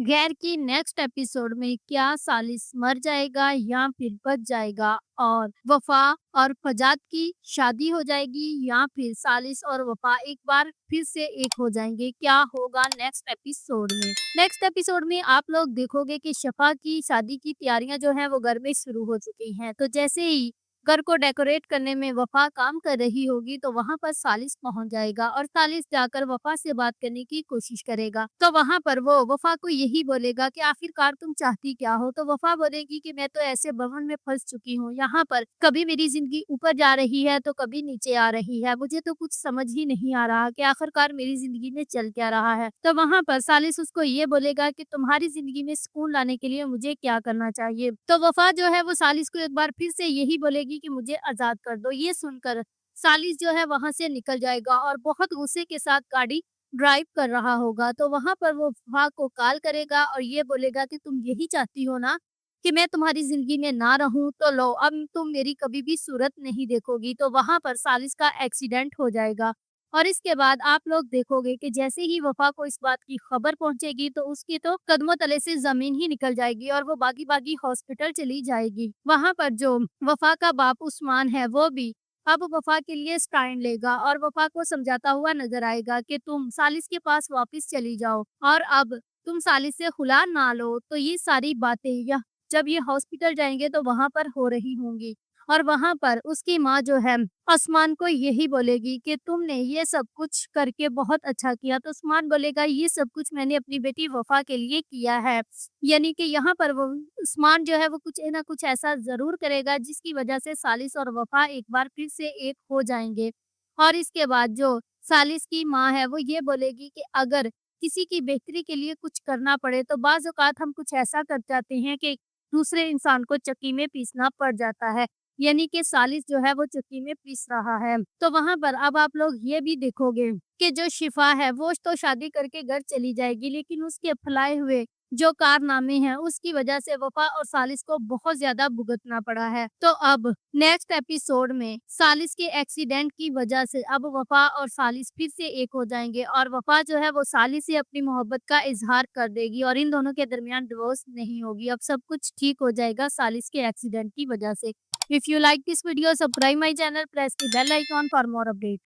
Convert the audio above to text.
गैर की next episode में क्या सालिस मर जाएगा या फिर बच जाएगा, और वफा और फजाद की शादी हो जाएगी या फिर सालिस और वफा एक बार फिर से एक हो जाएंगे, क्या होगा नेक्स्ट एपिसोड में। नेक्स्ट एपिसोड में आप लोग देखोगे कि शफा की शादी की तैयारियां जो है वो घर में शुरू हो चुकी हैं। तो जैसे ही घर को डेकोरेट करने में वफा काम कर रही होगी तो वहां पर सालिस पहुंच जाएगा और सालिस जाकर वफा से बात करने की कोशिश करेगा। तो वहां पर वो वफा को यही बोलेगा कि आखिरकार तुम चाहती क्या हो। तो वफा बोलेगी कि मैं तो ऐसे भवन में फंस चुकी हूँ, यहाँ पर कभी मेरी जिंदगी ऊपर जा रही है तो कभी नीचे आ रही है, मुझे तो कुछ समझ ही नहीं आ रहा कि आखिरकार मेरी जिंदगी में चल क्या रहा है। तो वहां पर सालिस उसको ये बोलेगा कि तुम्हारी जिंदगी में सुकून लाने के लिए मुझे क्या करना चाहिए। तो वफा जो है वो सालिस को एक बार फिर से यही बोलेगी कि मुझे आजाद कर दो। ये सुनकर सालिस जो है वहां से निकल जाएगा और बहुत गुस्से के साथ गाड़ी ड्राइव कर रहा होगा। तो वहां पर वो वफा को कॉल करेगा और ये बोलेगा कि तुम यही चाहती हो ना कि मैं तुम्हारी जिंदगी में ना रहूं, तो लो अब तुम मेरी कभी भी सूरत नहीं देखोगी। तो वहां पर सालिस का एक्सीडेंट हो जाएगा और इसके बाद आप लोग देखोगे कि जैसे ही वफा को इस बात की खबर पहुंचेगी तो उसकी तो कदमों तले से जमीन ही निकल जाएगी और वो बागी बागी हॉस्पिटल चली जाएगी। वहां पर जो वफा का बाप उस्मान है वो भी अब वफा के लिए स्टैंड लेगा और वफा को समझाता हुआ नजर आएगा कि तुम सालिस के पास वापस चली जाओ और अब तुम सालिस से खुला ना लो। तो ये सारी बातें यह जब ये हॉस्पिटल जाएंगे तो वहां पर हो रही होंगी और वहां पर उसकी माँ जो है उस्मान को यही बोलेगी कि तुमने ये सब कुछ करके बहुत अच्छा किया। तो उस्मान बोलेगा ये सब कुछ मैंने अपनी बेटी वफा के लिए किया है। यानी कि यहाँ पर वो उस्मान जो है वो कुछ ना कुछ ऐसा जरूर करेगा जिसकी वजह से सालिस और वफा एक बार फिर से एक हो जाएंगे। और इसके बाद जो सालिस की माँ है वो ये बोलेगी कि अगर किसी की बेहतरी के लिए कुछ करना पड़े तो बाज़ औक़ात हम कुछ ऐसा कर जाते हैं कि दूसरे इंसान को चक्की में पीसना पड़ जाता है। यानी कि सालिस जो है वो चक्की में पीस रहा है। तो वहाँ पर अब आप लोग ये भी देखोगे कि जो शिफा है वो तो शादी करके घर चली जाएगी, लेकिन उसके फैलाए हुए जो कारनामे हैं उसकी वजह से वफा और सालिस को बहुत ज्यादा भुगतना पड़ा है। तो अब नेक्स्ट एपिसोड में सालिस के एक्सीडेंट की वजह से अब वफा और सालिस फिर से एक हो जाएंगे और वफा जो है वो सालिस से अपनी मोहब्बत का इजहार कर देगी और इन दोनों के दरमियान डिवोर्स नहीं होगी। अब सब कुछ ठीक हो जाएगा सालिस के एक्सीडेंट की वजह से। If you like this video, subscribe my channel, press the bell icon for more updates.